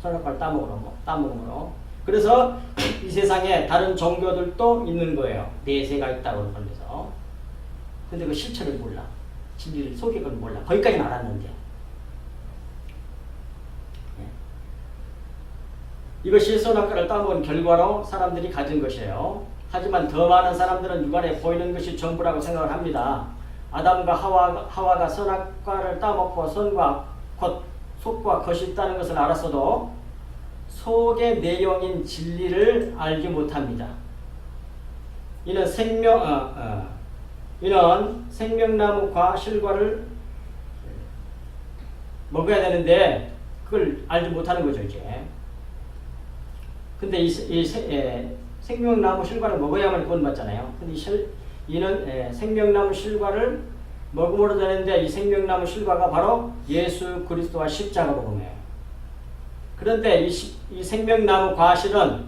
선악과를 따먹음으로. 그래서 이 세상에 다른 종교들도 있는 거예요. 내세가 있다고 그러면서. 근데 그 실체를 몰라. 진리를 속의 걸 몰라. 거기까지는 알았는데. 이것이 선악과를 따먹은 결과로 사람들이 가진 것이에요. 하지만 더 많은 사람들은 육안에 보이는 것이 전부라고 생각을 합니다. 아담과 하와가 선악과를 따먹고 선과 속과 겉이 있다는 것을 알았어도 속의 내용인 진리를 알지 못합니다. 이는 생명나무과 실과를 먹어야 되는데 그걸 알지 못하는 거죠 이제. 근데 생명나무 실과를 먹어야만 구원받잖아요. 근데 이는 생명나무 실과를 먹음으로 되는데 이 생명나무 실과가 바로 예수 그리스도와 십자가 복음이에요. 그런데 이 생명나무 과실은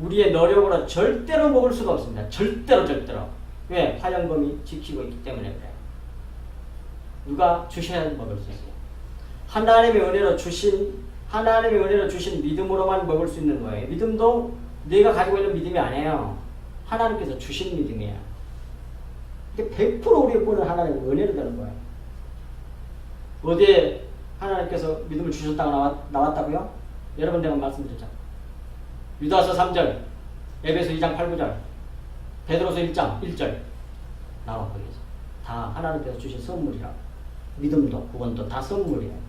우리의 노력으로 절대로 먹을 수가 없습니다. 절대로. 왜? 화영검이 지키고 있기 때문에 그래요. 누가 주셔야 먹을 수 있어요. 하나님의 은혜로 주신 믿음으로만 먹을 수 있는 거예요. 믿음도 내가 가지고 있는 믿음이 아니에요. 하나님께서 주신 믿음이에요. 근데 100% 우리의 구원은 하나님의 은혜로 되는 거예요. 어디에 하나님께서 믿음을 주셨다고 나왔다고요? 여러분 내가 말씀드렸죠. 유다서 3절, 에베소 2장 8, 9절, 베드로서 1장 1절 나와 거기서. 다 하나님께서 주신 선물이라. 믿음도 구원도 다 선물이에요.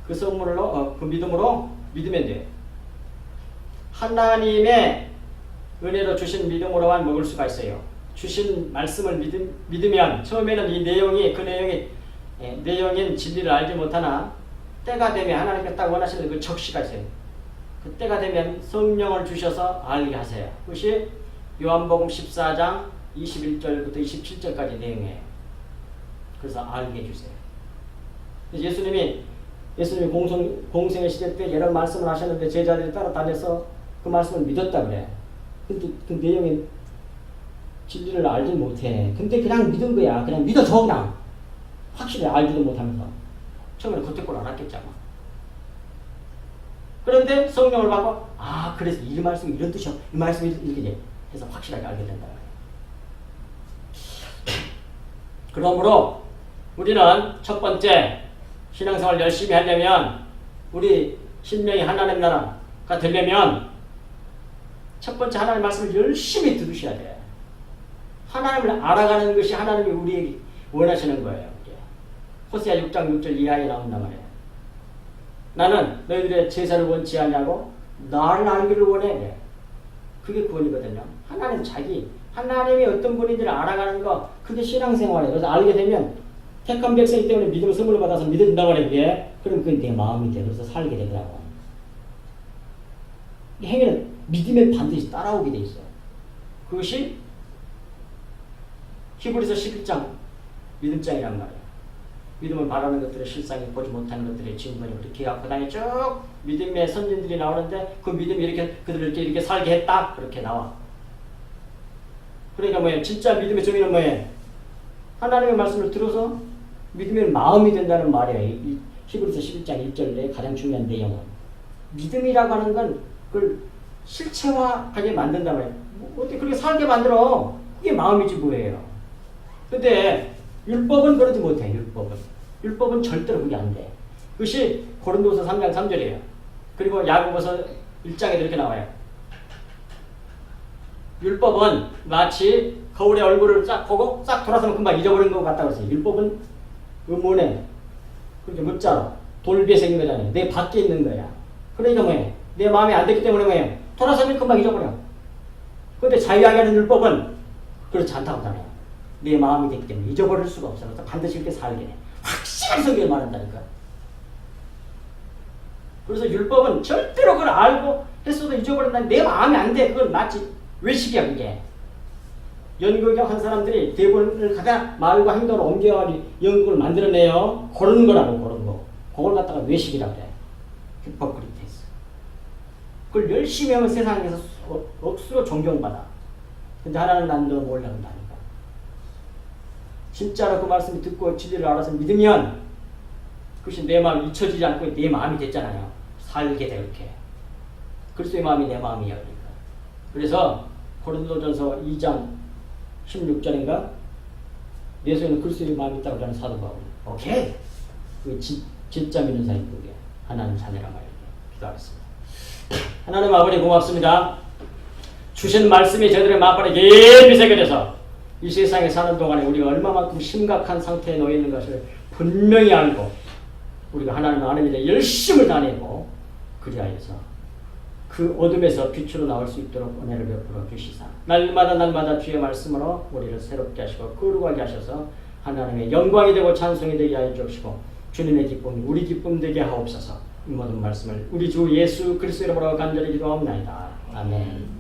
그 선물로 그 믿음으로 믿으면 돼요. 하나님의 은혜로 주신 믿음으로만 먹을 수가 있어요. 주신 말씀을 믿으면 처음에는 이 내용이 내용인 진리를 알지 못하나 때가 되면 하나님께서 딱 원하시는 그 적시가 있어요. 그 때가 되면 성령을 주셔서 알게 하세요. 그것이 요한복음 14장 21절부터 27절까지 내용이에요. 그래서 알게 해주세요. 예수님이 공생의 시대 때 여러 말씀을 하셨는데 제자들이 따라다녀서 그 말씀을 믿었다 그래. 근데 그 내용의 진리를 알지 못해. 근데 그냥 믿은 거야. 그냥 믿어줘 그냥. 확실히 알지도 못하면서. 처음에는 겉에 알았겠지 아마. 그런데 성령을 받고 그래서 이 말씀이 이런 뜻이야. 이 말씀이 이렇게 해서 확실하게 알게 된다. 그러므로 우리는 첫 번째 신앙생활 열심히 하려면 우리 신명이 하나님 나라가 되려면 첫 번째 하나님의 말씀을 열심히 들으셔야 돼. 하나님을 알아가는 것이 하나님이 우리에게 원하시는 거예요. 호세아 6장 6절 이하에 나온단 말이에요. 나는 너희들의 제사를 원치 않냐고 나를 알기를 원해. 그게 구원이거든요. 하나님이 어떤 분인지를 알아가는 거, 그게 신앙생활이에요. 그래서 알게 되면 택한 백성이기 때문에 믿음의 선물을 받아서 믿어진다고 해요. 그럼 그게 내 마음이 돼. 그래서 살게 되더라고. 행위는 믿음에 반드시 따라오게 돼 있어요. 그것이 히브리서 11장 믿음장이란 말이에요. 믿음을 바라는 것들의 실상이 보지 못하는 것들의 증거니 그렇게 갖고 다니 쭉 믿음의 선진들이 나오는데 그 믿음이 그들을 이렇게 살게 했다 그렇게 나와. 그러니까 뭐예요? 진짜 믿음의 정의는 뭐예요? 하나님의 말씀을 들어서 믿음의 마음이 된다는 말이에요. 이 히브리서 11장 1절에 가장 중요한 내용은 믿음이라고 하는 건 그걸 실체화하게 만든단 말이에요. 어떻게 그렇게 살게 만들어? 그게 마음이지 뭐예요. 근데 율법은 그러지 못해. 율법은 절대로 그게 안 돼. 그것이 고린도서 3장 3절이에요. 그리고 야고보서 1장에도 이렇게 나와요. 율법은 마치 거울에 얼굴을 쫙 보고 싹 돌아서면 금방 잊어버리는 것 같다고 했어요. 율법은 의문에 그렇게 문자로 돌비에 생긴 거잖아요. 내 밖에 있는 거야. 그러니까 뭐예요? 내 마음에 안 됐기 때문에 뭐예요? 돌아서면 금방 잊어버려. 그런데 자유하게 하는 율법은 그렇지 않다고 하잖아요. 내 마음이 됐기 때문에 잊어버릴 수가 없어. 그래서 반드시 이렇게 살게 돼. 확실하게 성경을 말한다니까. 그래서 율법은 절대로 그걸 알고 했어도 잊어버린다. 내 마음이 안 돼. 그건 마치 외식이야 그게. 연극을 한 사람들이 대본을 갖다 말과 행동을 옮겨가지고 연극을 만들어내요. 그런 거라고 그런 거. 그걸 갖다가 외식이라고 그래. 히포크리테스. 그걸 열심히 하면 세상에서 억수로 존경받아. 근데 하나는 난 너 몰라간다니까. 진짜로 그 말씀을 듣고 진리를 알아서 믿으면 그것이 내 마음이 잊혀지지 않고 내 마음이 됐잖아요. 살게 돼 이렇게. 그리스도의 마음이 내 마음이야 그러니까. 그래서 고린도전서 2장 16절인가 내 속에는 그리스도의 마음이 있다고 하는 사도 바울. 오케이. 그 진짜 믿는 사람이 그게 하나님 자녀란 말이에요. 기도하겠습니다. 하나님 아버지 고맙습니다. 주신 말씀이 저들의 마음에 깊이 새겨져서 이 세상에 사는 동안에 우리가 얼마만큼 심각한 상태에 놓여 있는 것을 분명히 알고 우리가 하나님 안에 대해 열심을 다내고 그리하여서 그 어둠에서 빛으로 나올 수 있도록 은혜를 베풀어 주시사 날마다 주의 말씀으로 우리를 새롭게 하시고 거룩하게 하셔서 하나님의 영광이 되고 찬송이 되게 하여 주시고 주님의 기쁨이 우리 기쁨 되게 하옵소서. 이 모든 말씀을 우리 주 예수 그리스도 이름으로 간절히 기도하옵나이다. 아멘.